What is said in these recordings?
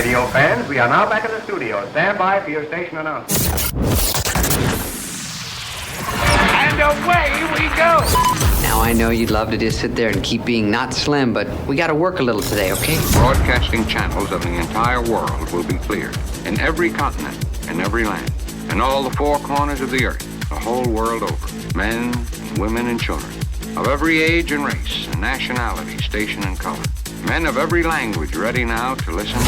radio fans, we are now back in the studio. Stand by for your station announcement. And away we go! Now I know you'd love to just sit there and keep being not slim, but we gotta work a little today, okay? Broadcasting channels of the entire world will be cleared. In every continent, in every land, in all the four corners of the earth, the whole world over. Men, and women, and children, of every age and race, and nationality, station, and color. Men of every language ready now to listen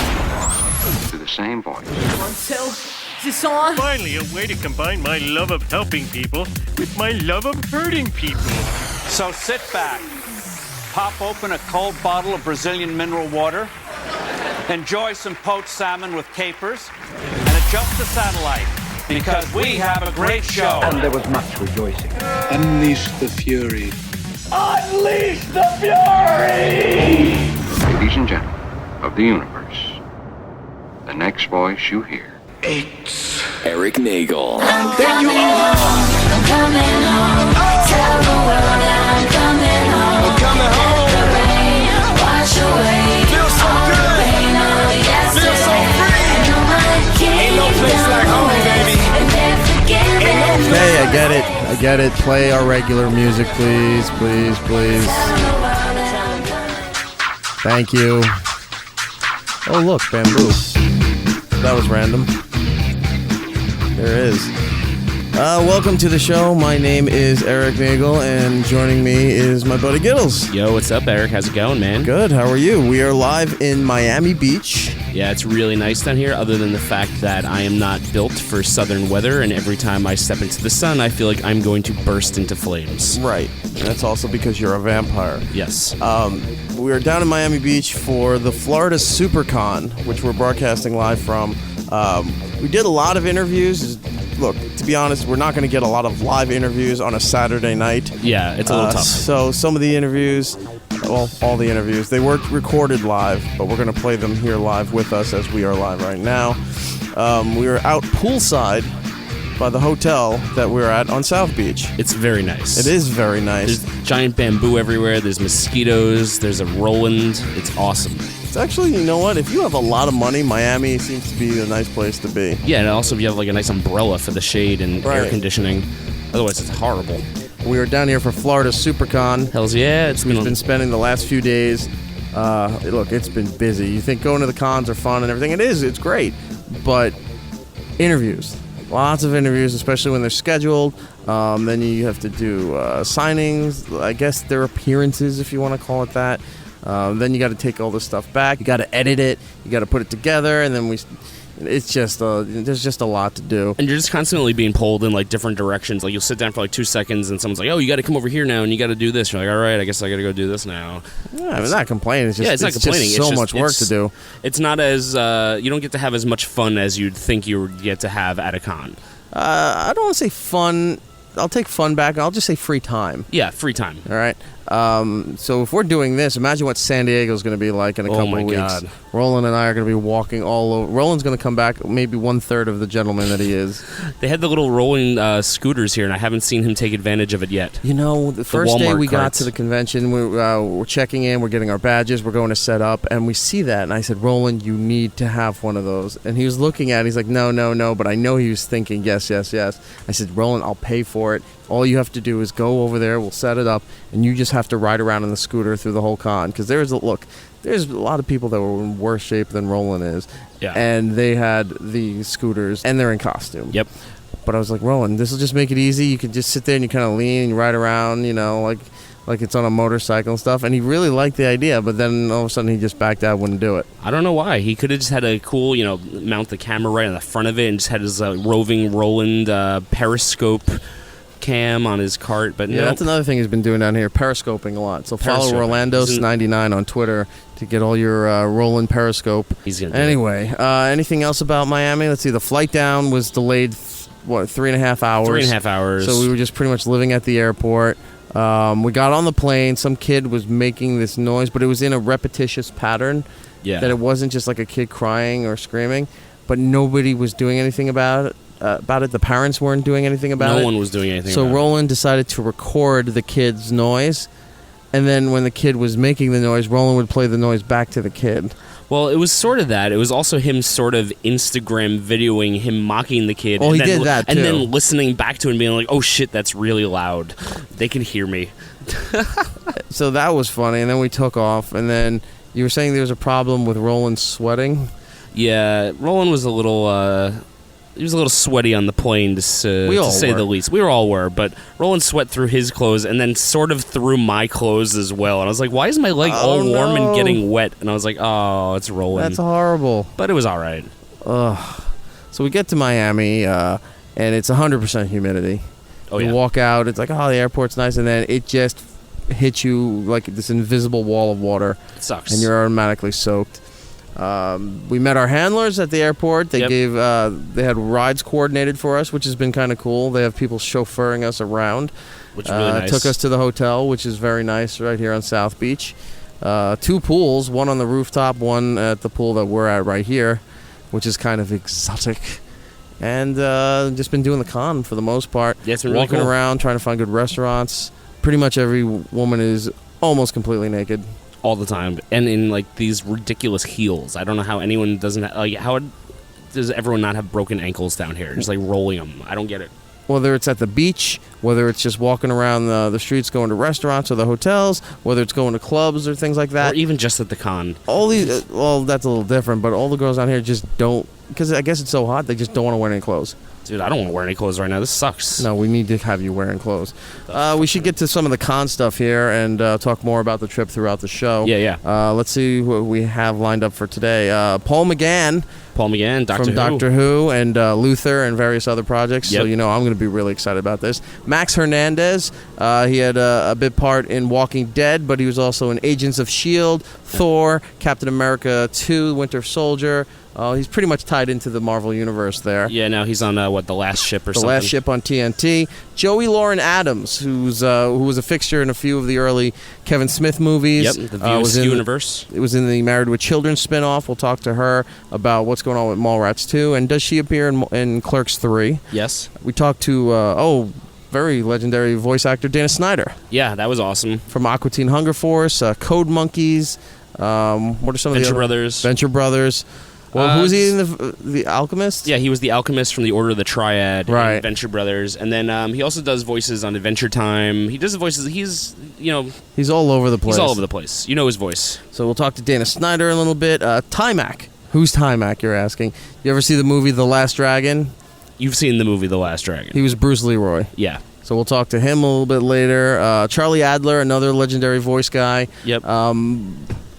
to the same voice. 1, 2, is this on? Finally, a way to combine my love of helping people with my love of hurting people. So sit back, pop open a cold bottle of Brazilian mineral water, enjoy some poached salmon with capers, and adjust the satellite, because we have a great show. And there was much rejoicing. Unleash the fury. Unleash the fury! Ladies and gentlemen of the universe, the next voice you hear. It's Erik Nagel. I'm coming home. I'm coming home. Tell the world I'm coming home. I'm coming home. Let the rain wash away. Feels so all good. the pain of yesterday. Feels so free. I know my Ain't no place like home, baby. And they're forgiving. Hey, I get it. Play our regular music, please. Thank you. Oh, look, bamboo. That was random. There it is. Welcome to the show. My name is Erik Nagel, and joining me is my buddy Giddles. Yo, what's up, Erik? How's it going, man? Good. How are you? We are live in Miami Beach. Yeah, it's really nice down here, other than the fact that I am not built for southern weather, and every time I step into the sun, I feel like I'm going to burst into flames. Right. And that's also because you're a vampire. Yes. We are down in Miami Beach for the Florida Supercon, which we're broadcasting live from. We did a lot of interviews. Look, to be honest, we're not going to get a lot of live interviews on a Saturday night. Yeah, it's a little tough. So some of the interviews, well, all the interviews, they weren't recorded live, but we're going to play them here live with us as we are live right now. We are out poolside by the hotel that we're at on South Beach. It's very nice. It is very nice. There's giant bamboo everywhere. There's mosquitoes. There's a Roland. It's awesome. It's actually, you know what? If you have a lot of money, Miami seems to be a nice place to be. Yeah, and also if you have like a nice umbrella for the shade and air conditioning. Otherwise, it's horrible. We are down here for Florida Supercon. Hells yeah. We've been spending the last few days. Look, it's been busy. You think going to the cons are fun and everything. It is. It's great. But interviews. Lots of interviews, especially when they're scheduled. Then you have to do signings. I guess they're appearances, if you want to call it that. Then you got to take all this stuff back. You got to edit it. You got to put it together, and then it's just there's just a lot to do. And you're just constantly being pulled in like different directions. Like you'll sit down for like 2 seconds, and someone's like, "Oh, you got to come over here now, and you got to do this." You're like, "All right, I guess I got to go do this now." Yeah, I'm not complaining. It's just, it's not complaining. Just so much work to do. It's not as you don't get to have as much fun as you'd think you would get to have at a con. I don't want to say fun. I'll take fun back. I'll just say free time. Yeah, free time. All right. So if we're doing this, imagine what San Diego's going to be like in a couple of weeks. God. Roland and I are going to be walking all over. Roland's going to come back maybe 1/3 of the gentleman that he is. They had the little rolling scooters here, and I haven't seen him take advantage of it yet. You know, the first day we got to the convention, we're checking in, we're getting our badges, we're going to set up, and we see that. And I said, Roland, you need to have one of those. And he was looking at it. He's like, no. But I know he was thinking, yes. I said, Roland, I'll pay for it. All you have to do is go over there, we'll set it up, and you just have to ride around in the scooter through the whole con. Because there's a lot of people that were in worse shape than Roland is. Yeah. And they had the scooters, and they're in costume. Yep. But I was like, Roland, this will just make it easy. You can just sit there and you kind of lean and you ride around, you know, like it's on a motorcycle and stuff. And he really liked the idea, but then all of a sudden he just backed out, wouldn't do it. I don't know why. He could have just had a cool, mount the camera right on the front of it and just had his roving Roland periscope cam on his cart, but yeah, that's another thing he's been doing down here, periscoping a lot. So follow Rolandos99 on Twitter to get all your Roland periscope. He's gonna anyway, anything else about Miami? Let's see. The flight down was delayed 3.5 hours. 3.5 hours. So we were just pretty much living at the airport. We got on the plane. Some kid was making this noise, but it was in a repetitious pattern. Yeah. That it wasn't just like a kid crying or screaming, but nobody was doing anything about it. The parents weren't doing anything about it. No one was doing anything so about it. So Roland decided to record the kid's noise, and then when the kid was making the noise, Roland would play the noise back to the kid. Well, it was sort of that. It was also him sort of Instagram videoing him mocking the kid. Well, and he then, did that, and too. then listening back to it and being like, "Oh shit, that's really loud. They can hear me." So that was funny, and then we took off, and then you were saying there was a problem with Roland sweating. Yeah, Roland was a little. He was a little sweaty on the plane, to say the least. We all were, but Roland sweat through his clothes and then sort of through my clothes as well. And I was like, why is my leg all warm and getting wet? And I was like, oh, it's Roland. That's horrible. But it was all right. Ugh. So we get to Miami, and it's 100% humidity. Oh, you yeah. walk out, it's like, oh, the airport's nice, and then it just hits you like this invisible wall of water. It sucks. And you're automatically soaked. We met our handlers at the airport. They they had rides coordinated for us, which has been kind of cool. They have people chauffeuring us around. Which is really nice. Took us to the hotel, which is very nice, right here on South Beach. 2 pools, one on the rooftop, one at the pool that we're at right here, which is kind of exotic. And just been doing the con for the most part. Yeah, it's been really walking cool. around, trying to find good restaurants. Pretty much every woman is almost completely naked. All the time, and in like these ridiculous heels. I don't know how anyone doesn't how does everyone not have broken ankles down here, just like rolling them. I don't get it. Whether it's at the beach, whether it's just walking around the streets going to restaurants or the hotels, whether it's going to clubs or things like that, Or even just at the con. all these well, that's a little different, but all the girls down here just don't, because I guess it's so hot, they just don't want to wear any clothes. Dude, I don't want to wear any clothes right now. This sucks. No, we need to have you wearing clothes. We should get to some of the con stuff here and talk more about the trip throughout the show. Yeah. Let's see what we have lined up for today. Paul McGann, Doctor from Who. Doctor Who and Luther and various other projects. So, Yep. I'm going to be really excited about this. Max Hernandez, he had a big part in Walking Dead, but he was also in Agents of S.H.I.E.L.D., Thor, Captain America 2, Winter Soldier. He's pretty much tied into the Marvel Universe there. Yeah, now he's on, The Last Ship or something. The Last Ship on TNT. Joey Lauren Adams, who was a fixture in a few of the early Kevin Smith movies. Yep, the View universe. It was in the Married with Children spinoff. We'll talk to her about what's going on with Mallrats 2. And does she appear in Clerks 3? Yes. We talked to, very legendary voice actor Dana Snyder. Yeah, that was awesome. From Aqua Teen Hunger Force, Code Monkeys. What are some of the Venture other? Brothers. Venture Brothers. Well, who's he in the Alchemist? Yeah, he was the Alchemist from the Order of the Triad Right. in Venture Brothers. And then he also does voices on Adventure Time. He does the voices. He's all over the place. He's all over the place. You know his voice. So we'll talk to Dana Snyder in a little bit. Timac. Who's Timac, you're asking? You ever see the movie The Last Dragon? You've seen the movie The Last Dragon. He was Bruce Leroy. Yeah. So we'll talk to him a little bit later. Charlie Adler, another legendary voice guy. Yep.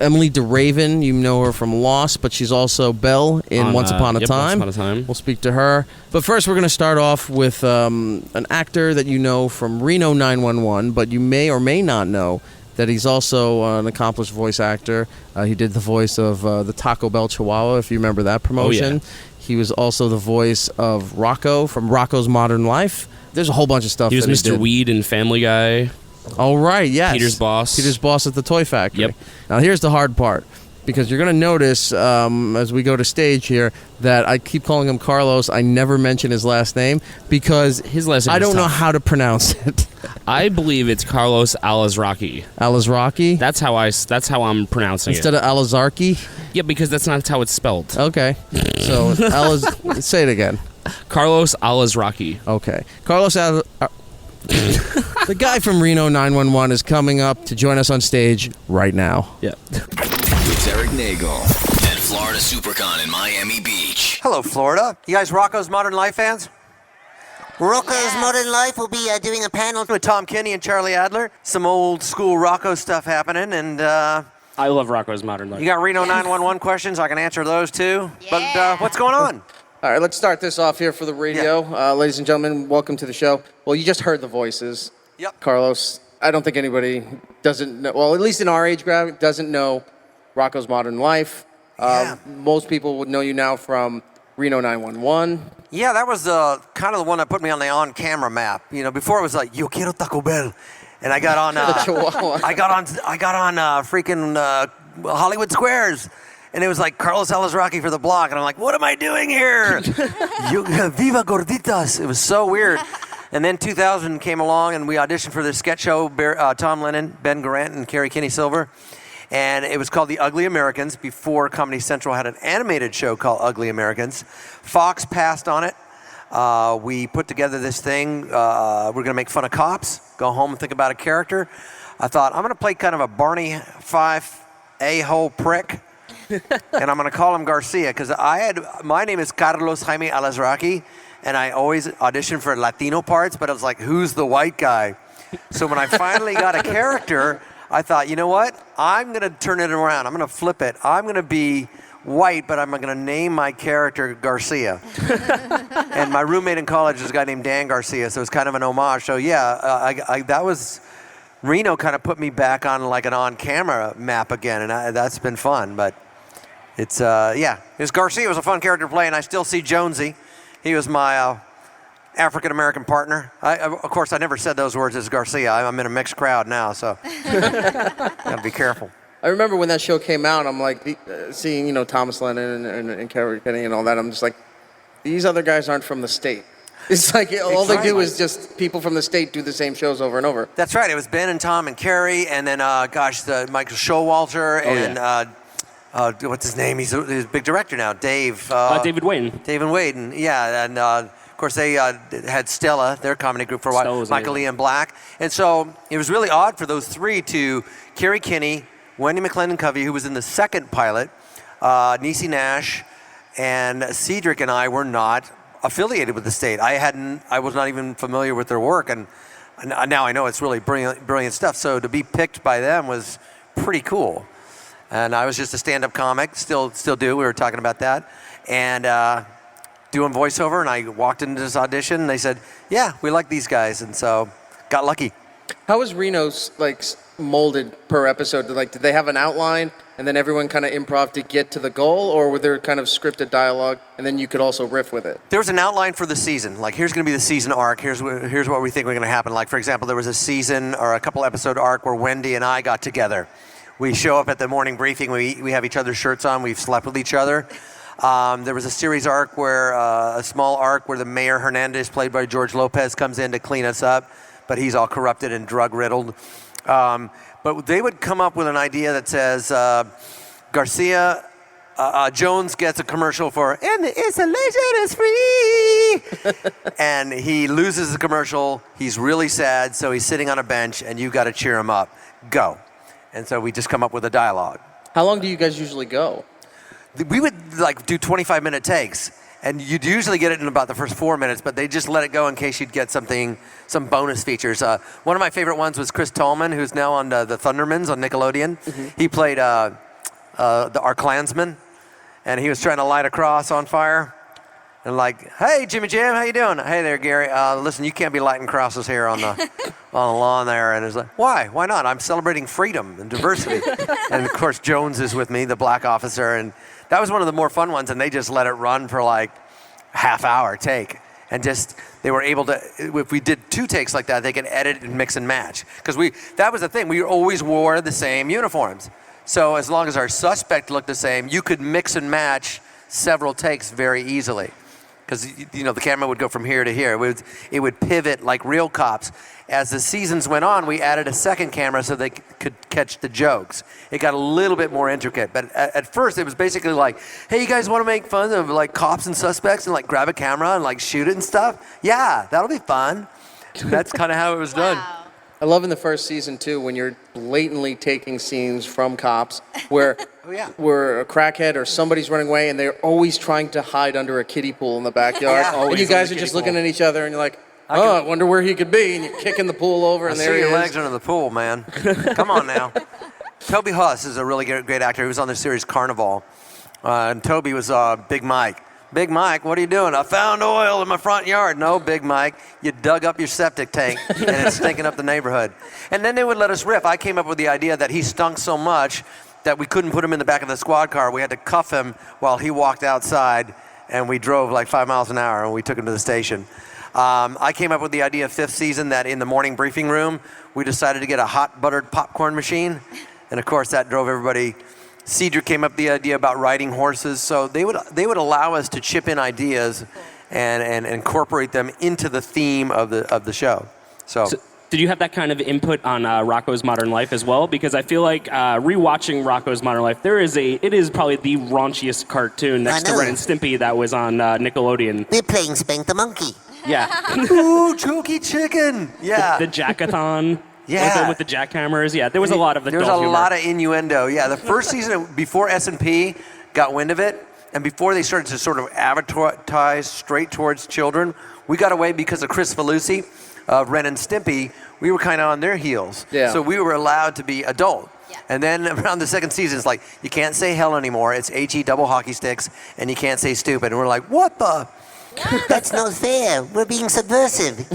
Emily DeRaven, you know her from Lost, but she's also Belle in Once Upon a Time. Once Upon a Time. We'll speak to her. But first, we're going to start off with an actor that you know from Reno 911, but you may or may not know that he's also an accomplished voice actor. He did the voice of the Taco Bell Chihuahua, if you remember that promotion. Oh, yeah. He was also the voice of Rocko from Rocko's Modern Life. There's a whole bunch of stuff. He was that Mr. did. Weed in Family Guy. Oh, right, yes. Peter's boss. Peter's boss at the toy factory. Yep. Now, here's the hard part, because you're going to notice as we go to stage here that I keep calling him Carlos. I never mention his last name because his last name I is don't know tough. how to pronounce it. I believe it's Carlos Alazraqui. Alazraqui? That's how I'm pronouncing Instead it. of Alazarqui? Yeah, because that's not how it's spelled. Okay. So, say it again. Carlos Alazraqui. Okay. Carlos the guy from Reno 911 is coming up to join us on stage right now. Yeah. It's Erik Nagel at Florida Supercon in Miami Beach. Hello, Florida. You guys Rocko's Modern Life fans? Rocko's Modern Life will be doing a panel With Tom Kenny and Charlie Adler. Some old school Rocko stuff happening. And I love Rocko's Modern Life. you got Reno 911 questions? I can answer those too. But what's going on? All right, let's start this off here for the radio. Ladies and gentlemen, welcome to the show. Well, you just heard the voices. Yep. Carlos, I don't think anybody doesn't know, well, at least in our age group, doesn't know Rocko's Modern Life. Most people would know you now from Reno 911. Yeah, that was kind of the one that put me on the on-camera map. You know, before it was like, Yo quiero Taco Bell. And I got on, The Chihuahua. I got on freaking Hollywood Squares. And it was like Carlos Alazraqui for the block. And I'm like, what am I doing here? Viva Gorditas. It was so weird. And then 2000 came along and we auditioned for this sketch show, Tom Lennon, Ben Garant, and Carrie Kinney Silver. And it was called The Ugly Americans before Comedy Central had an animated show called Ugly Americans. Fox passed on it. We put together this thing. We're going to make fun of cops, go home and think about a character. I thought, I'm going to play kind of a Barney Fife a-hole prick. And I'm going to call him Garcia because my name is Carlos Jaime Alazraqui, and I always audition for Latino parts, but I was like, who's the white guy? So when I finally got a character, I thought, you know what? I'm going to turn it around. I'm going to flip it. I'm going to be white, but I'm going to name my character Garcia. And my roommate in college was a guy named Dan Garcia, so it's kind of an homage. So yeah, that was, Reno kind of put me back on like an on-camera map again, and that's been fun. But it's, yeah, Garcia was a fun character to play, and I still see Jonesy. He was my African-American partner. Of course, I never said those words as Garcia. I'm in a mixed crowd now, so gotta be careful. I remember when that show came out, I'm like, seeing, Thomas Lennon and Kerry Kenny and all that, I'm just like, these other guys aren't from the state. It's like all they do is just people from the state do the same shows over and over. That's right. It was Ben and Tom and Kerry, and then, Michael Showalter, and what's his name? He's a big director now, Dave. David Waden. David Waden, yeah, and of course, they had Stella, their comedy group for a while, Michael Ian Black. And so it was really odd for those three to, Kerry Kinney, Wendy McClendon-Covey, who was in the second pilot, Niecy Nash, and Cedric and I were not affiliated with the state. I was not even familiar with their work, and now I know it's really brilliant stuff. So to be picked by them was pretty cool. And I was just a stand-up comic, still do. We were talking about that. And doing voiceover, and I walked into this audition, and they said, yeah, we like these guys, and so got lucky. How was Reno's molded per episode? Did they have an outline, and then everyone kind of improv to get to the goal, or were there kind of scripted dialogue, and then you could also riff with it? There was an outline for the season. Like, here's going to be the season arc. Here's what we think we're going to happen. Like, for example, there was a season or a couple episode arc where Wendy and I got together. We show up at the morning briefing. We have each other's shirts on. We've slept with each other. There was a series arc where a small arc where the Mayor Hernandez, played by George Lopez, comes in to clean us up, but he's all corrupted and drug riddled. But they would come up with an idea that says Garcia Jones gets a commercial for "And the installation is free," and he loses the commercial. He's really sad, so he's sitting on a bench, and you've got to cheer him up. Go. And so we just come up with a dialogue. How long do you guys usually go? We would do 25-minute takes, and you'd usually get it in about the first 4 minutes, but they just let it go in case you'd get some bonus features. One of my favorite ones was Chris Tallman, who's now on the Thundermans on Nickelodeon. Mm-hmm. He played our Klansman, and he was trying to light a cross on fire. And hey, Jimmy Jam, how you doing? Hey there, Gary. Listen, you can't be lighting crosses here on the lawn there. And it's like, why? Why not? I'm celebrating freedom and diversity. And, of course, Jones is with me, the black officer. And that was one of the more fun ones, and they just let it run for half-hour take. And they were able to, if we did 2 takes like that, they could edit and mix and match. Because that was the thing. We always wore the same uniforms. So as long as our suspect looked the same, you could mix and match several takes very easily. Because, the camera would go from here to here. It would pivot like real cops. As the seasons went on, we added a second camera so they could catch the jokes. It got a little bit more intricate. But at first, it was basically hey, you guys want to make fun of cops and suspects and grab a camera and shoot it and stuff? Yeah, that'll be fun. That's kind of how it was done. I love in the first season, too, when you're blatantly taking scenes from cops where where a crackhead or somebody's running away and they're always trying to hide under a kiddie pool in the backyard. Yeah. And you guys are just looking at each other and you're like, I wonder where he could be. And you're kicking the pool over and there he is. Your legs under the pool, man. Come on now. Toby Huss is a really great actor. He was on the series Carnival. And Toby was Big Mike. Big Mike, what are you doing? I found oil in my front yard. No, Big Mike, you dug up your septic tank and it's stinking up the neighborhood. And then they would let us riff. I came up with the idea that he stunk so much that we couldn't put him in the back of the squad car. We had to cuff him while he walked outside, and we drove 5 miles an hour, and we took him to the station. I came up with the idea 5th season that in the morning briefing room, we decided to get a hot buttered popcorn machine. And of course, that drove everybody. Cedric came up with the idea about riding horses. So they would allow us to chip in ideas and incorporate them into the theme of the show. So Did you have that kind of input on Rocko's Modern Life as well? Because I feel like rewatching Rocko's Modern Life, it is probably the raunchiest cartoon next to Ren and Stimpy that was on Nickelodeon. We're playing Spank the Monkey. Yeah. Ooh, Chokey Chicken. Yeah. The Jackathon. Yeah. With the jackhammers. Yeah, there was a lot of adult humor. There was a lot of innuendo. Yeah, the first season, before S&P got wind of it, and before they started to sort of advertise straight towards children, we got away because of Chris Falusi of Ren and Stimpy. We were kind of on their heels. Yeah. So we were allowed to be adult. Yeah. And then around the second season, it's like, you can't say hell anymore. It's HE double hockey sticks, and you can't say stupid. And we're like, what the? That's not fair. We're being subversive.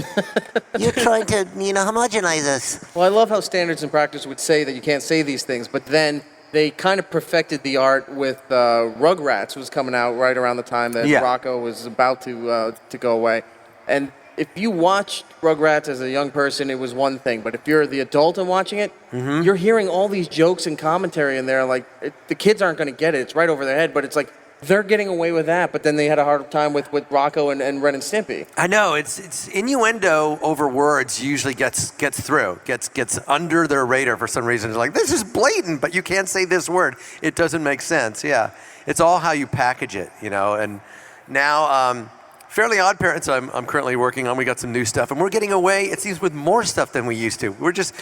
You're trying to, homogenize us. Well, I love how Standards and Practice would say that you can't say these things, but then they kind of perfected the art with Rugrats was coming out right around the time that Rocko was about to go away. And if you watched Rugrats as a young person, it was one thing. But if you're the adult and watching it, you're hearing all these jokes and commentary in there. Like, the kids aren't going to get it. It's right over their head. But it's like, they're getting away with that. But then they had a hard time with Rocko and Ren and Stimpy. I know. It's innuendo over words usually gets through, gets under their radar for some reason. It's like, this is blatant, but you can't say this word. It doesn't make sense. Yeah. It's all how you package it, And now... Fairly Odd Parents, I'm currently working on. We got some new stuff, and we're getting away, it seems, with more stuff than we used to. We're just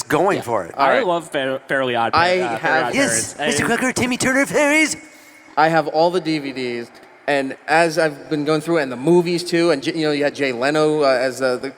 going for it. I love Fairly Odd Parents. Yes, Mr. Crooker, Timmy Turner Fairies. I have all the DVDs, and as I've been going through, and the movies too, and you had Jay Leno as the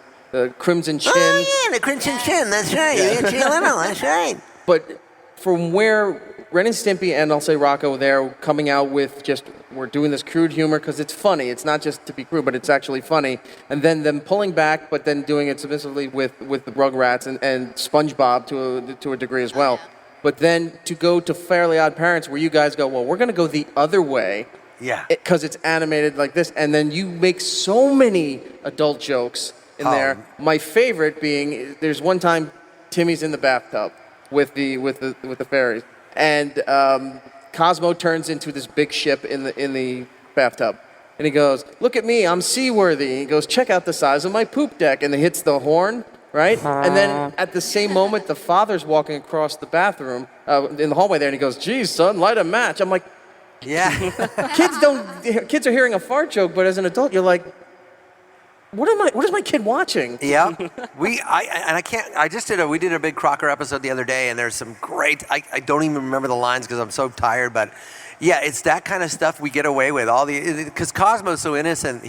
Crimson Chin. Oh yeah, the Crimson Chin. That's right. You had Jay Leno. That's right. But from where Ren and Stimpy and I'll say Rocko, they're coming out with just, we're doing this crude humor because it's funny. It's not just to be crude, but it's actually funny. And then them pulling back, but then doing it submissively with the Rugrats and SpongeBob to a degree as well. But then to go to Fairly Odd Parents, where you guys go, well, we're going to go the other way. Yeah. Because it's animated like this. And then you make so many adult jokes in there. My favorite being, there's one time Timmy's in the bathtub with the fairies. And Cosmo turns into this big ship in the bathtub. And he goes, look at me, I'm seaworthy. He goes, check out the size of my poop deck. And he hits the horn, right? And then at the same moment, the father's walking across the bathroom in the hallway there. And he goes, geez, son, light a match. I'm like, yeah. Kids are hearing a fart joke, but as an adult, you're like, what is my kid watching? Yeah, we did a big Crocker episode the other day, and there's some great. I don't even remember the lines because I'm so tired, but yeah, it's that kind of stuff we get away with. Because Cosmo's so innocent,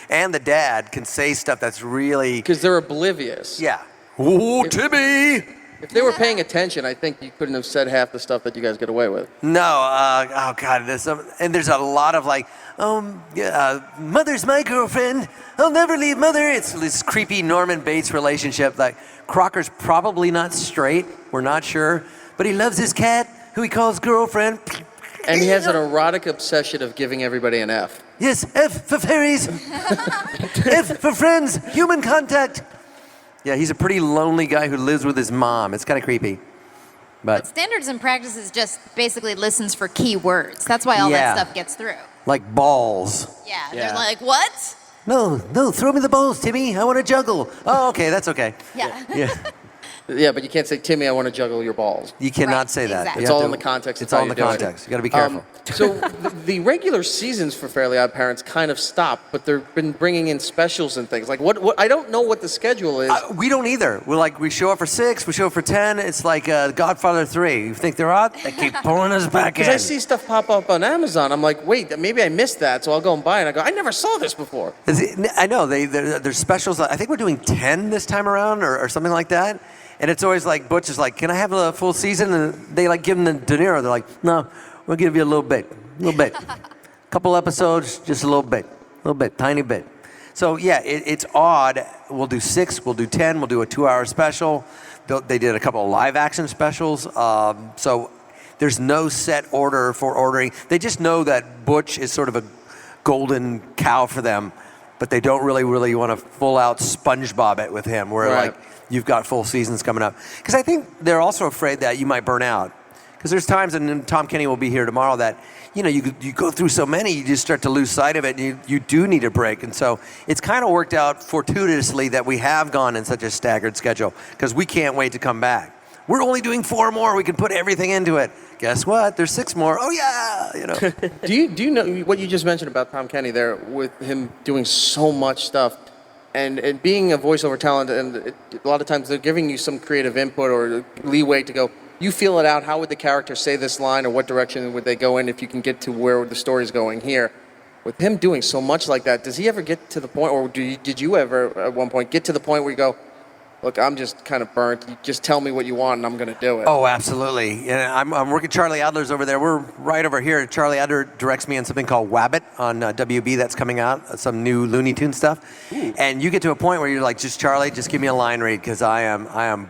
and the dad can say stuff that's really because they're oblivious. Yeah. Ooh, Timmy. If they were paying attention, I think you couldn't have said half the stuff that you guys get away with. No, oh God, there's a lot of like, mother's my girlfriend. I'll never leave mother. It's this creepy Norman Bates relationship. Like Crocker's probably not straight. We're not sure, but he loves his cat, who he calls girlfriend. And he has an erotic obsession of giving everybody an F. Yes, F for fairies. F for friends. Human contact. Yeah, he's a pretty lonely guy who lives with his mom. It's kind of creepy. But Standards and Practices just basically listens for key words. That's why all that stuff gets through. Like balls. Yeah, they're like, what? No, throw me the balls, Timmy. I want to juggle. Oh, okay, that's okay. Yeah. Yeah, but you can't say, Timmy, I want to juggle your balls. You cannot say that. It's all in the context. It's all in the context. You got to be careful. So the regular seasons for Fairly Odd Parents kind of stopped, but they've been bringing in specials and things. Like what? I don't know what the schedule is. We don't either. We show up for 6, we show up for 10. It's like Godfather 3. You think they're odd? They keep pulling us back in. Because I see stuff pop up on Amazon. I'm like, wait, maybe I missed that, so I'll go and buy it. And I go, I never saw this before. I know. There's specials. I think we're doing 10 this time around or something like that. And it's always like, Butch is like, can I have a full season? And they like give him the De Niro. They're like, no, we'll give you a little bit. Couple episodes, just a little bit, tiny bit. So yeah, it's odd. We'll do 6, we'll do 10, we'll do a 2-hour special. They did a couple of live action specials. So there's no set order for ordering. They just know that Butch is sort of a golden cow for them, but they don't really want to full out SpongeBob it with him. Where like you've got full seasons coming up. Because I think they're also afraid that you might burn out. Because there's times, and Tom Kenny will be here tomorrow, that you go through so many, you just start to lose sight of it, and you do need a break. And so it's kind of worked out fortuitously that we have gone in such a staggered schedule, because we can't wait to come back. We're only doing 4 more. We can put everything into it. Guess what? There's 6 more. Oh yeah, do you know what you just mentioned about Tom Kenny there, with him doing so much stuff, and being a voiceover talent, and a lot of times they're giving you some creative input or leeway to go. You feel it out. How would the character say this line, or what direction would they go in if you can get to where the story's going here? With him doing so much like that, does he ever get to the point, or did you ever at one point get to the point where you go, look, I'm just kind of burnt. You just tell me what you want, and I'm going to do it. Oh, absolutely. And I'm working. Charlie Adler's over there. We're right over here. Charlie Adler directs me on something called Wabbit on WB that's coming out, some new Looney Tunes stuff. Ooh. And you get to a point where you're like, just Charlie, just give me a line read, because I am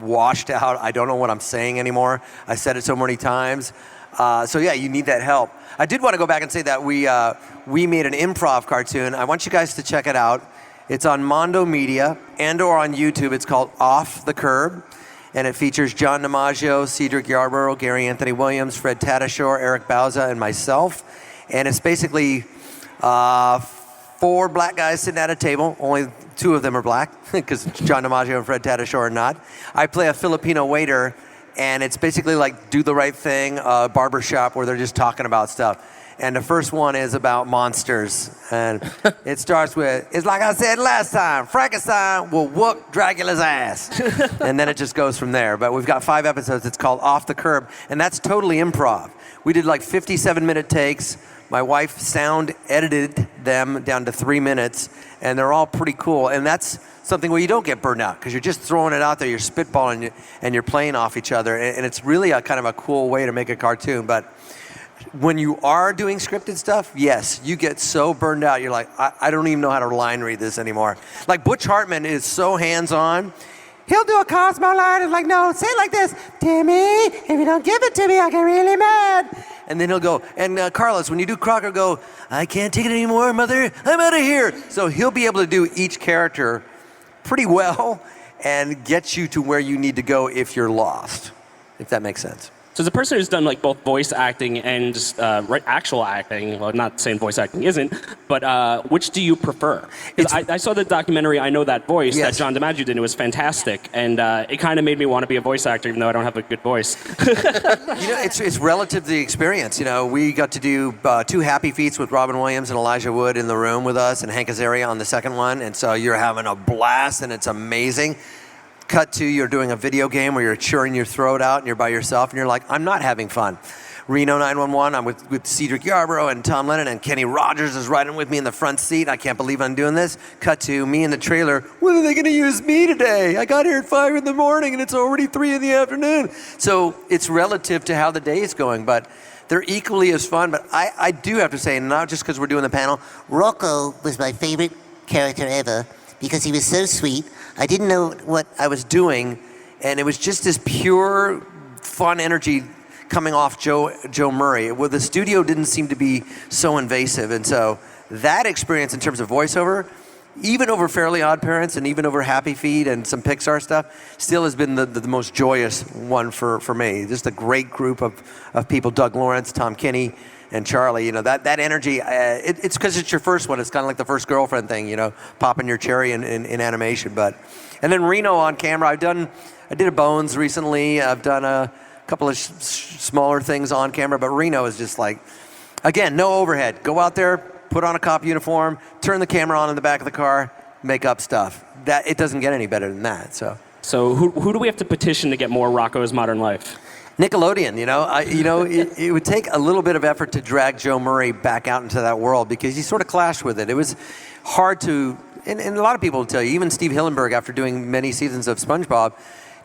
washed out. I don't know what I'm saying anymore. I said it so many times. So yeah, you need that help. I did want to go back and say that we made an improv cartoon. I want you guys to check it out. It's on Mondo Media and/or on YouTube. It's called Off the Curb, and it features John DiMaggio, Cedric Yarborough, Gary Anthony Williams, Fred Tatasciore, Eric Bauza, and myself. And it's basically 4 black guys sitting at a table. Only 2 of them are black, because John DiMaggio and Fred Tatasciore are not. I play a Filipino waiter, and it's basically like Do the Right Thing, a barber shop where they're just talking about stuff. And the first one is about monsters. And it starts with, it's like I said last time, Frankenstein will whoop Dracula's ass. And then it just goes from there. But we've got 5 episodes. It's called Off the Curb. And that's totally improv. We did like 57-minute takes. My wife sound edited them down to 3 minutes. And they're all pretty cool. And that's something where you don't get burned out, because you're just throwing it out there. You're spitballing and you're playing off each other. And it's really a kind of a cool way to make a cartoon. But when you are doing scripted stuff, yes, you get so burned out. You're like, I don't even know how to line read this anymore. Like Butch Hartman is so hands-on. He'll do a Cosmo line. It's like, no, say it like this. Timmy, if you don't give it to me, I get really mad. And then he'll go, and Carlos, when you do Crocker, go, I can't take it anymore, mother. I'm out of here. So he'll be able to do each character pretty well and get you to where you need to go if you're lost, if that makes sense. So as a person who's done like both voice acting and just actual acting, well, not saying voice acting isn't, but which do you prefer? I saw the documentary, I Know That Voice, that John DiMaggio did. It was fantastic, and it kind of made me want to be a voice actor, even though I don't have a good voice. It's relative to the experience. We got to do 2 Happy Feets with Robin Williams and Elijah Wood in the room with us, and Hank Azaria on the second one, and so you're having a blast, and it's amazing. Cut to you're doing a video game where you're chewing your throat out and you're by yourself and you're like, I'm not having fun. Reno 911, I'm with Cedric Yarborough and Tom Lennon, and Kenny Rogers is riding with me in the front seat. I can't believe I'm doing this. Cut to me in the trailer. When are they going to use me today? I got here at 5 in the morning and it's already 3 in the afternoon. So it's relative to how the day is going, but they're equally as fun. But I do have to say, not just because we're doing the panel, Rocko was my favorite character ever because he was so sweet. I didn't know what I was doing, and it was just this pure, fun energy coming off Joe Murray. Well, the studio didn't seem to be so invasive, and so that experience in terms of voiceover, even over Fairly Odd Parents and even over Happy Feet and some Pixar stuff, still has been the most joyous one for me. Just a great group of people, Doug Lawrence, Tom Kenny, and Charlie. That energy, it's because it's your first one. It's kind of like the first girlfriend thing, popping your cherry in animation. And then Reno on camera, I did a Bones recently. I've done a couple of smaller things on camera, but Reno is just like, again, no overhead. Go out there, put on a cop uniform, turn the camera on in the back of the car, make up stuff. It doesn't get any better than that. So who do we have to petition to get more Rocko's Modern Life? Nickelodeon, it would take a little bit of effort to drag Joe Murray back out into that world because he sort of clashed with it. It was hard to, and a lot of people will tell you, even Steve Hillenburg, after doing many seasons of SpongeBob,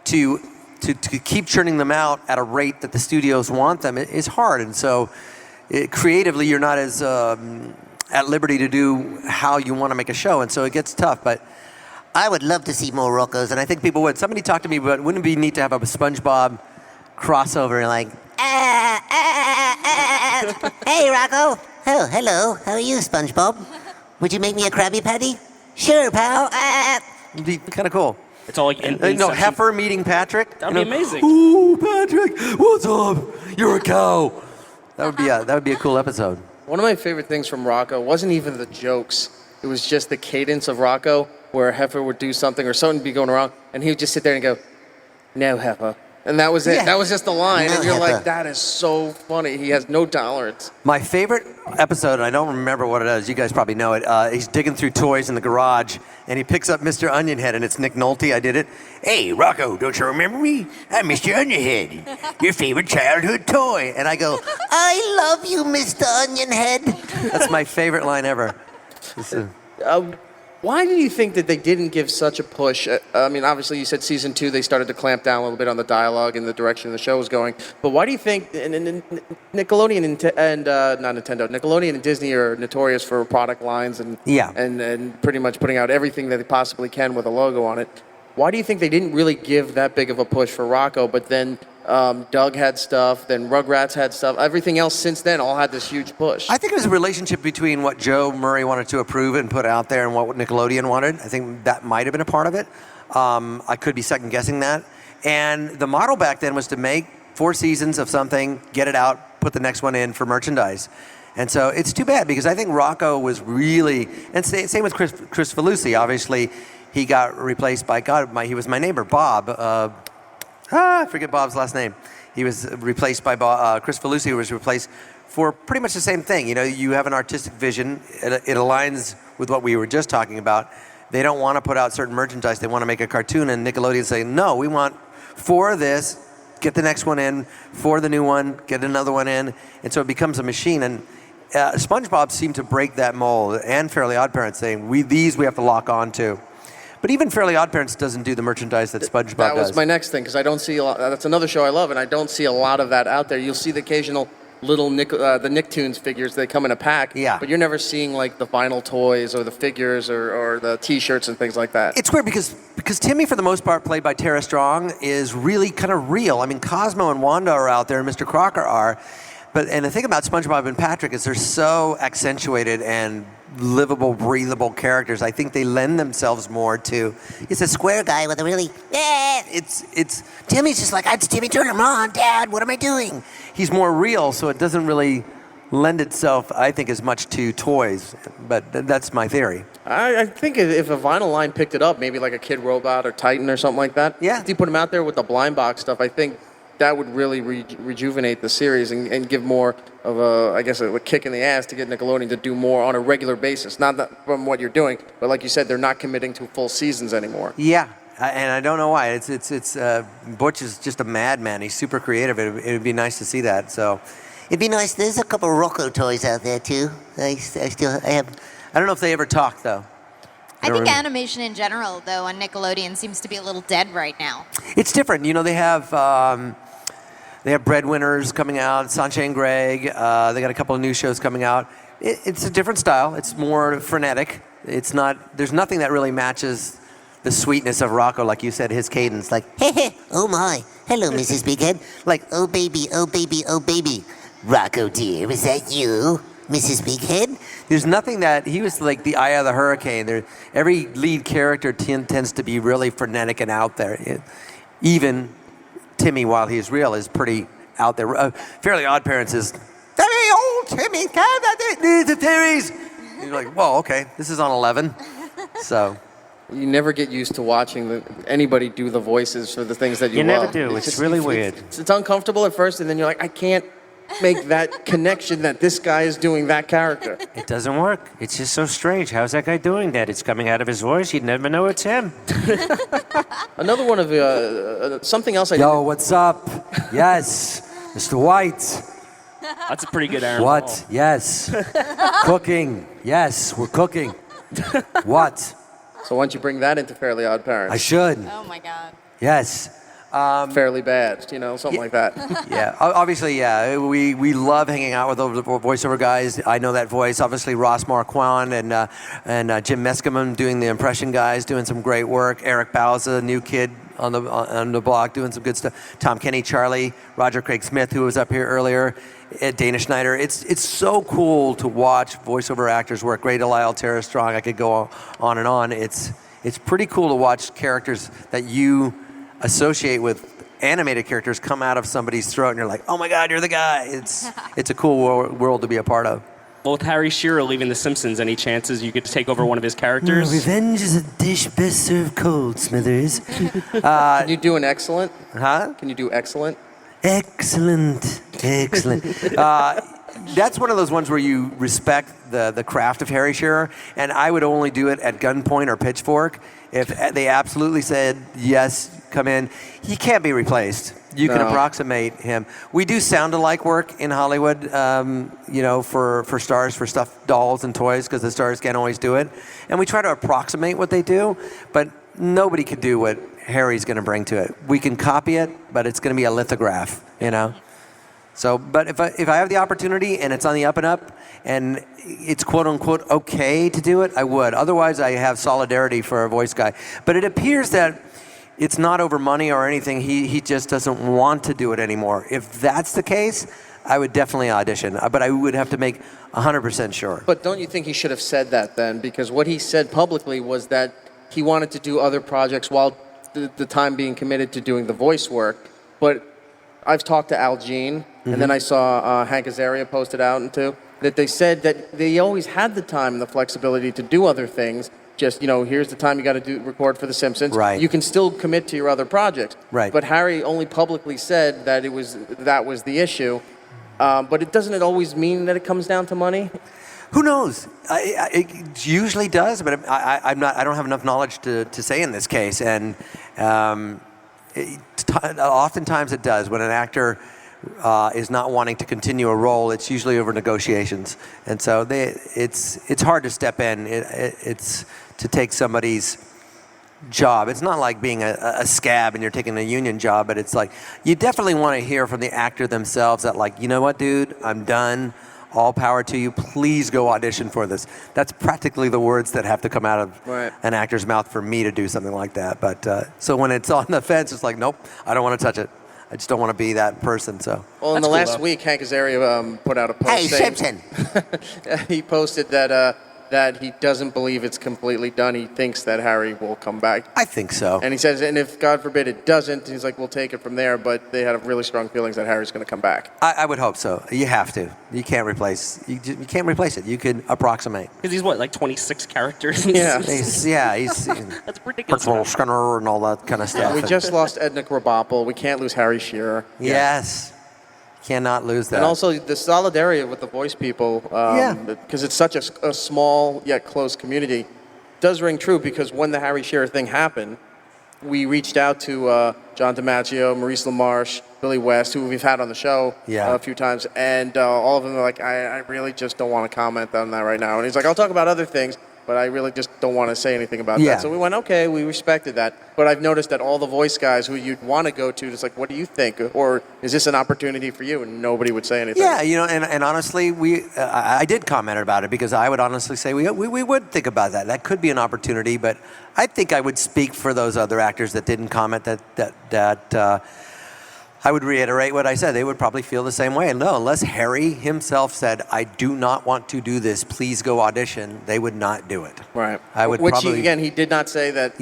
to keep churning them out at a rate that the studios want them is hard. And so creatively, you're not as at liberty to do how you want to make a show. And so it gets tough. But I would love to see more Roccos, and I think people would. Somebody talked to me, but wouldn't it be neat to have a SpongeBob crossover, like, Hey, Rocko. Oh, hello. How are you, SpongeBob? Would you make me a Krabby Patty? Sure, pal. It'd be kind of cool. It's all like Heifer meeting Patrick. That'd be amazing. Ooh, Patrick, what's up? You're a cow. That would be a cool episode. One of my favorite things from Rocko wasn't even the jokes. It was just the cadence of Rocko, where Heifer would do something or something would be going wrong, and he would just sit there and go, "No, Heifer." And that was it. Yeah. That was just the line. No, and you're Heifer. like, that is so funny. He has no tolerance. My favorite episode, and I don't remember what it is, you guys probably know it, he's digging through toys in the garage, and he picks up Mr. Onionhead, and it's Nick Nolte. I did it. Hey, Rocko, don't you remember me? I'm Mr. Onionhead, your favorite childhood toy. And I go, I love you, Mr. Onionhead. that's my favorite line ever. Why do you think that they didn't give such a push? I mean, obviously, you said season 2, they started to clamp down a little bit on the dialogue and the direction the show was going. But why do you think Nickelodeon Nickelodeon and Disney are notorious for product lines and pretty much putting out everything that they possibly can with a logo on it? Why do you think they didn't really give that big of a push for Rocko, but then Doug had stuff, then Rugrats had stuff. Everything else since then all had this huge push. I think it was a relationship between what Joe Murray wanted to approve and put out there and what Nickelodeon wanted. I think that might have been a part of it. I could be second guessing that. And the model back then was to make 4 seasons of something, get it out, put the next one in for merchandise. And so it's too bad because I think Rocko was really, and same with Chris Felucci. Obviously, he got replaced by, he was my neighbor, Bob. I forget Bob's last name. He was replaced by Chris Felucci, who was replaced for pretty much the same thing. You know, you have an artistic vision. It aligns with what we were just talking about. They don't want to put out certain merchandise. They want to make a cartoon, and Nickelodeon say, no, we want 4 of this, get the next one in, 4 of the new one, get another one in. And so it becomes a machine. And SpongeBob seemed to break that mold, and Fairly OddParents saying, we have to lock on to. But even Fairly OddParents doesn't do the merchandise that SpongeBob does. That was my next thing, because I don't see a lot. That's another show I love, and I don't see a lot of that out there. You'll see the occasional little the Nicktoons figures. They come in a pack, but you're never seeing like the vinyl toys or the figures or the T-shirts and things like that. It's weird because Timmy, for the most part, played by Tara Strong, is really kind of real. I mean, Cosmo and Wanda are out there, and Mr. Crocker are. And the thing about SpongeBob and Patrick is they're so accentuated and livable, breathable characters. I think they lend themselves more to. It's a square guy with a really. It's Timmy's just like, it's Timmy Turner. Come on, Dad. What am I doing? He's more real, so it doesn't really lend itself, I think, as much to toys. But that's my theory. I think if a vinyl line picked it up, maybe like a Kid Robot or Titan or something like that. Yeah. If you put them out there with the blind box stuff, I think that would really rejuvenate the series and give more of a kick in the ass to get Nickelodeon to do more on a regular basis. Not that from what you're doing, but like you said, they're not committing to full seasons anymore. Yeah, and I don't know why. It's Butch is just a madman. He's super creative. It would be nice to see that. So it'd be nice. There's a couple of Rocko toys out there too. I have. I don't know if they ever talk though. I think animation in general, though, on Nickelodeon seems to be a little dead right now. It's different. You know, they have Breadwinners coming out, Sanjay and Greg. They got a couple of new shows coming out. It's a different style. It's more frenetic. It's not. There's nothing that really matches the sweetness of Rocko, like you said, his cadence. Like, hey, oh my, hello, Mrs. Bighead. Like, oh baby, oh baby, oh baby. Rocko dear, is that you, Mrs. Bighead? There's nothing that he was like the eye of the hurricane. Every lead character tends to be really frenetic and out there. Even Timmy, while he's real, is pretty out there. Fairly OddParents is, hey, old Timmy, the theories. You're like, whoa, okay, this is on 11. So you never get used to watching anybody do the voices for the things that you love. never do. It's really weird. It's uncomfortable at first, and then you're like, I can't make that connection that this guy is doing that character. It doesn't work. It's just so strange. How's that guy doing that? It's coming out of his voice. You'd never know it's him. Another one of something else. Yo, what's up? Yes, Mr. White. That's a pretty good Aaron. What? Paul. Yes. Cooking. Yes, we're cooking. What? So why don't you bring that into Fairly OddParents? I should. Oh my God. Yes. Fairly Bad, something like that. Yeah, obviously, yeah. We love hanging out with the voiceover guys. I know that voice. Obviously, Ross Marquand and Jim Meskimen doing the impression guys, doing some great work. Erik Bauza, new kid on the block, doing some good stuff. Tom Kenny, Charlie, Roger Craig Smith, who was up here earlier, Dana Schneider. It's so cool to watch voiceover actors work. Ray Delisle, Tara Strong. I could go on and on. It's pretty cool to watch characters that you associate with animated characters come out of somebody's throat, and you're like, oh my God, you're the guy. It's a cool world to be a part of. Well, with Harry Shearer leaving The Simpsons, any chances you get to take over one of his characters? Revenge is a dish best served cold, Smithers. Can you do an excellent? Huh? Can you do excellent? Excellent. That's one of those ones where you respect the craft of Harry Shearer, and I would only do it at gunpoint or pitchfork. If they absolutely said, yes, come in, he can't be replaced. You can approximate him. We do sound-alike work in Hollywood, for stars, for stuffed dolls and toys, because the stars can't always do it. And we try to approximate what they do, but nobody can do what Harry's going to bring to it. We can copy it, but it's going to be a lithograph, So, but if I have the opportunity and it's on the up and up, and it's quote-unquote okay to do it, I would. Otherwise, I have solidarity for a voice guy. But it appears that it's not over money or anything. He just doesn't want to do it anymore. If that's the case, I would definitely audition. But I would have to make 100% sure. But don't you think he should have said that then? Because what he said publicly was that he wanted to do other projects while the time being committed to doing the voice work. But I've talked to Al Jean, and then I saw Hank Azaria posted out into that they said that they always had the time and the flexibility to do other things. Just, here's the time you got to record for The Simpsons. Right. You can still commit to your other projects. Right. But Harry only publicly said that that was the issue. But doesn't it always mean that it comes down to money? Who knows? It usually does, but I don't have enough knowledge to say in this case. And oftentimes it does. When an actor is not wanting to continue a role, it's usually over negotiations. And so it's hard to step in. It's to take somebody's job. It's not like being a scab and you're taking a union job, but it's like you definitely want to hear from the actor themselves that, like, you know what, dude, I'm done. All power to you. Please go audition for this. That's practically the words that have to come out of an actor's mouth for me to do something like that. But so when it's on the fence, it's like, nope, I don't want to touch it. I just don't want to be that person. So. Well, in the last week, Hank Azaria put out a post saying Simpson. he posted that he doesn't believe it's completely done. He thinks that Harry will come back. I think so. And he says, and if God forbid it doesn't, he's like, we'll take it from there. But they have really strong feelings that Harry's going to come back. I would hope so. You have to. You can't replace. You can't replace it. You can approximate. Because he's what, like 26 characters? Yeah. He's That's ridiculous. Principal Skinner and all that kind of stuff. We just lost Edna Krabappel. We can't lose Harry Shearer. Yes. Cannot lose that. And also the solidarity with the voice people, because it's such a small yet close community, does ring true. Because when the Harry Shearer thing happened, we reached out to John DiMaggio, Maurice LaMarche, Billy West, who we've had on the show a few times, and all of them are like, I really just don't want to comment on that right now. And he's like, I'll talk about other things, but I really just don't want to say anything about that. So we went, okay, we respected that. But I've noticed that all the voice guys who you'd want to go to, it's like, what do you think? Or is this an opportunity for you? And nobody would say anything. Yeah, and honestly, I did comment about it because I would honestly say we would think about that. That could be an opportunity, but I think I would speak for those other actors that didn't comment that I would reiterate what I said. They would probably feel the same way. No, unless Harry himself said, I do not want to do this, please go audition, they would not do it. Right. I would Which, probably... again, he did not say that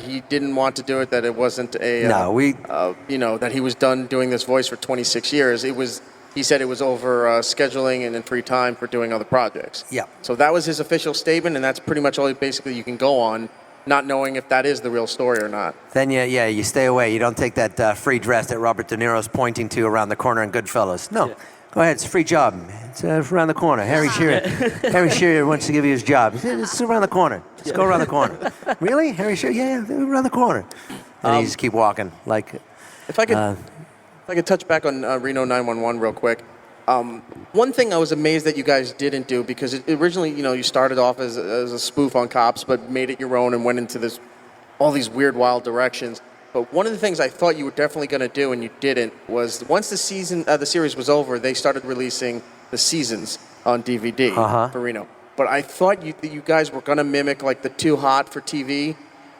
he didn't want to do it, that it wasn't a... that he was done doing this voice for 26 years. He said it was over scheduling and in free time for doing other projects. Yeah. So that was his official statement, and that's pretty much all basically you can go on, not knowing if that is the real story or not. Then, you stay away. You don't take that free dress that Robert De Niro's pointing to around the corner in Goodfellas. No, go ahead. It's a free job. It's around the corner. Harry Shearer wants to give you his job. It's around the corner. Just go around the corner. Really? Harry Shearer? Yeah, around the corner. And you just keep walking. Like, if I could touch back on Reno 911 real quick. One thing I was amazed that you guys didn't do, because originally, you started off as a spoof on cops, but made it your own and went into all these weird, wild directions. But one of the things I thought you were definitely going to do, and you didn't, was once the series was over, they started releasing the seasons on DVD for Reno. But I thought you guys were going to mimic like the Too Hot for TV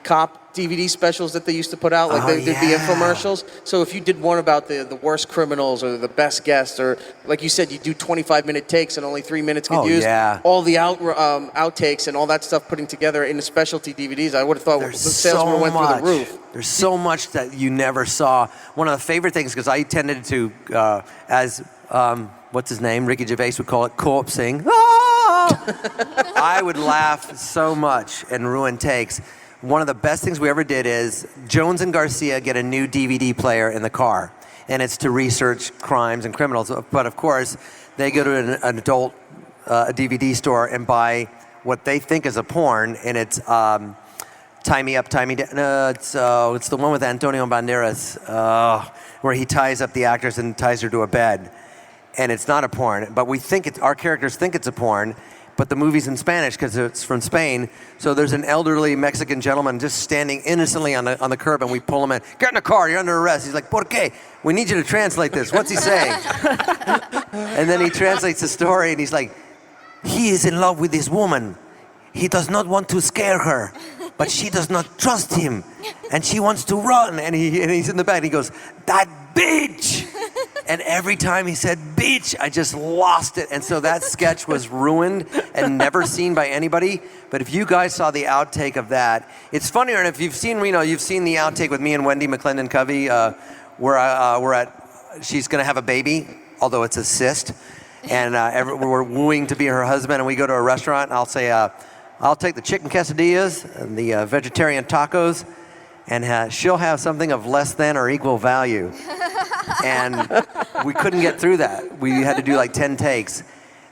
cop DVD specials that they used to put out, like there'd be infomercials. So if you did one about the worst criminals or the best guests, or like you said, you do 25-minute takes and only 3 minutes get used. All the outtakes and all that stuff putting together in the specialty DVDs, I would have thought the sales would have went through the roof. There's so much that you never saw. One of the favorite things, because I tended to, what's his name? Ricky Gervais would call it corpsing. I would laugh so much and ruin takes. One of the best things we ever did is Jones and Garcia get a new DVD player in the car, and it's to research crimes and criminals. But of course, they go to an adult DVD store and buy what they think is a porn, and it's Tie Me Up, Tie Me Down. No, it's the one with Antonio Banderas, where he ties up the actress and ties her to a bed. And it's not a porn, but our characters think it's a porn. But the movie's in Spanish because it's from Spain. So there's an elderly Mexican gentleman just standing innocently on the curb, and we pull him in. Get in the car, you're under arrest. He's like, ¿Por qué? We need you to translate this. What's he saying? And then he translates the story, and he's like, he is in love with this woman. He does not want to scare her, but she does not trust him, and she wants to run. And he's in the back, and he goes, that bitch! And every time he said, bitch, I just lost it. And so that sketch was ruined and never seen by anybody. But if you guys saw the outtake of that, it's funnier. And if you've seen Reno, you've seen the outtake with me and Wendy McClendon Covey, where she's going to have a baby, although it's a cyst. And we're wooing to be her husband. And we go to a restaurant, and I'll say, I'll take the chicken quesadillas and the vegetarian tacos. And she'll have something of less than or equal value. And we couldn't get through that. We had to do like 10 takes.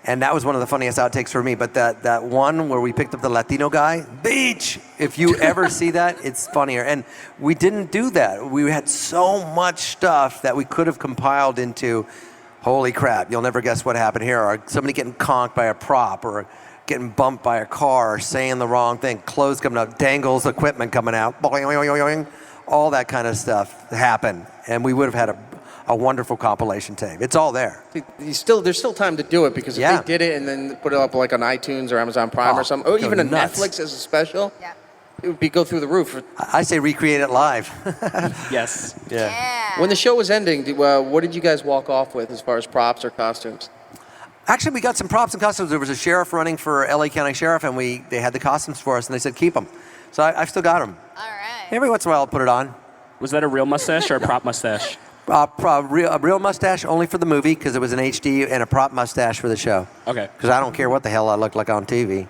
And that was one of the funniest outtakes for me. But that one where we picked up the Latino guy, beach! If you ever see that, it's funnier. And we didn't do that. We had so much stuff that we could have compiled into, holy crap, you'll never guess what happened here. Or somebody getting conked by a prop, or getting bumped by a car, or saying the wrong thing, clothes coming up, dangles, equipment coming out, all that kind of stuff happened. And we would have had a wonderful compilation tape. It's all there. There's still time to do it, because if they did it and then put it up like on iTunes or Amazon Prime or something, or even on Netflix as a special, it would go through the roof. I say recreate it live. Yes. Yeah. When the show was ending, what did you guys walk off with as far as props or costumes? Actually, we got some props and costumes. There was a sheriff running for LA County Sheriff, and they had the costumes for us, and they said keep them. So I've still got them. All right. Every once in a while, I'll put it on. Was that a real mustache or a prop mustache? A real mustache only for the movie, because it was an HD, and a prop mustache for the show. Okay. Because I don't care what the hell I look like on TV.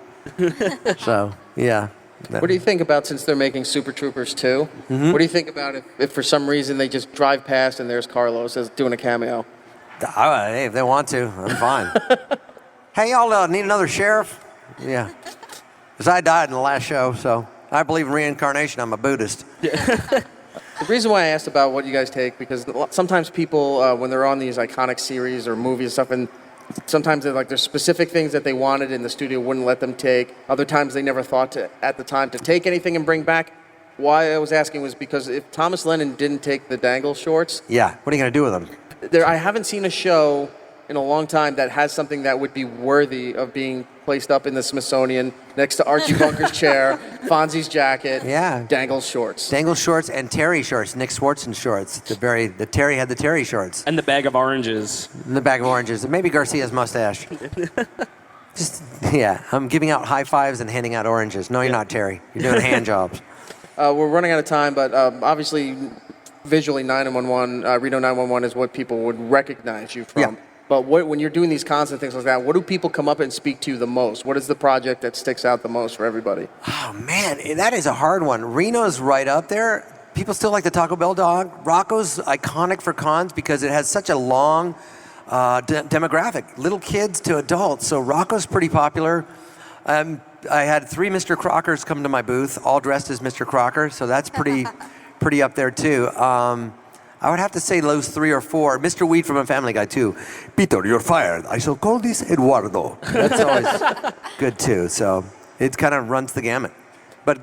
So, yeah. What do you think about, since they're making Super Troopers 2, what do you think about if for some reason they just drive past and there's Carlos as doing a cameo? Hey, if they want to, I'm fine. Hey, y'all need another sheriff? Yeah. Because I died in the last show, so I believe in reincarnation. I'm a Buddhist. The reason why I asked about what you guys take, because sometimes people, when they're on these iconic series or movies and stuff, and sometimes there's specific things that they wanted and the studio wouldn't let them take. Other times they never thought at the time to take anything and bring back. Why I was asking was because if Thomas Lennon didn't take the dangle shorts... Yeah, what are you going to do with them? I haven't seen a show in a long time that has something that would be worthy of being placed up in the Smithsonian next to Archie Bunker's chair, Fonzie's jacket, dangle shorts. Dangle shorts and Terry shorts, Nick Swartzen shorts. The Terry had the Terry shorts. And the bag of oranges. And the bag of oranges. And maybe Garcia's mustache. I'm giving out high fives and handing out oranges. No, you're not, Terry. You're doing hand jobs. We're running out of time, but obviously... Visually, 911, Reno 911 is what people would recognize you from. Yeah. But when you're doing these constant things like that, what do people come up and speak to you the most? What is the project that sticks out the most for everybody? Oh, man, that is a hard one. Reno's right up there. People still like the Taco Bell dog. Rocko's iconic for cons because it has such a long demographic, little kids to adults. So Rocko's pretty popular. I had 3 Mr. Crockers come to my booth, all dressed as Mr. Crocker, so that's pretty up there too. I would have to say those 3 or 4. Mr. Weed from a Family Guy too. Peter, you're fired. I shall call this Eduardo. That's always good too. So it kind of runs the gamut. But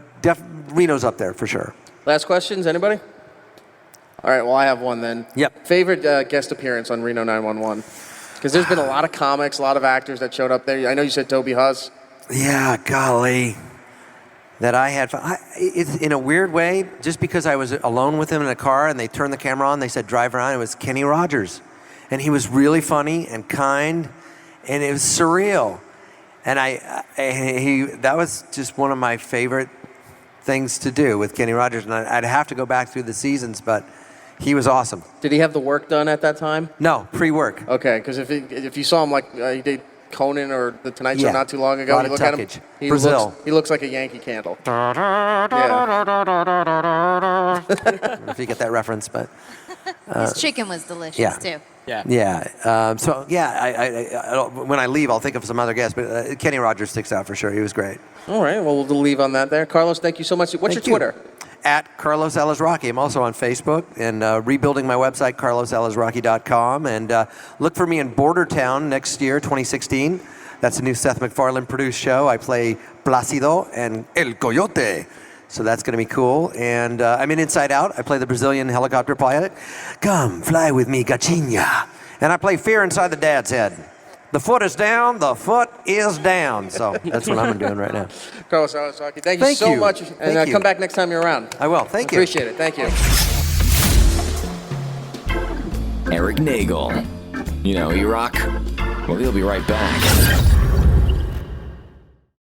Reno's up there for sure. Last questions, anybody? All right, well I have one then. Yep. Favorite guest appearance on Reno 911? Because there's been a lot of comics, a lot of actors that showed up there. I know you said Toby Huss. Yeah, golly. that I had fun. It's in a weird way, just because I was alone with him in a car and they turned the camera on, they said drive around, it was Kenny Rogers. And he was really funny and kind, and it was surreal. And that was just one of my favorite things to do with Kenny Rogers. And I'd have to go back through the seasons, but he was awesome. Did he have the work done at that time? No, pre-work. Okay, because if you saw him like he did Conan or The Tonight Show not too long ago, Lot you of look at him, Brazil. He looks like a Yankee candle. I don't know if you get that reference, but His chicken was delicious too. Yeah. I when I leave, I'll think of some other guests, but Kenny Rogers sticks out for sure. He was great. All right, well, we'll leave on that there. Carlos, thank you so much. What's your Twitter? At Carlos Alazraqui. I'm also on Facebook and rebuilding my website, carlosalazraqui.com. And look for me in Bordertown next year, 2016. That's a new Seth MacFarlane produced show. I play Plácido and El Coyote. So that's going to be cool. And I'm in Inside Out. I play the Brazilian helicopter pilot. Come, fly with me, Gatinha. And I play Fear Inside the Dad's Head. The foot is down, the foot is down. So that's what I'm doing right now. Carlos Alazraqui, thank you so much. And come back next time you're around. I will. Thank you. Appreciate it. Thank you. Erik Nagel. You know, E-Rock? Well, he'll be right back.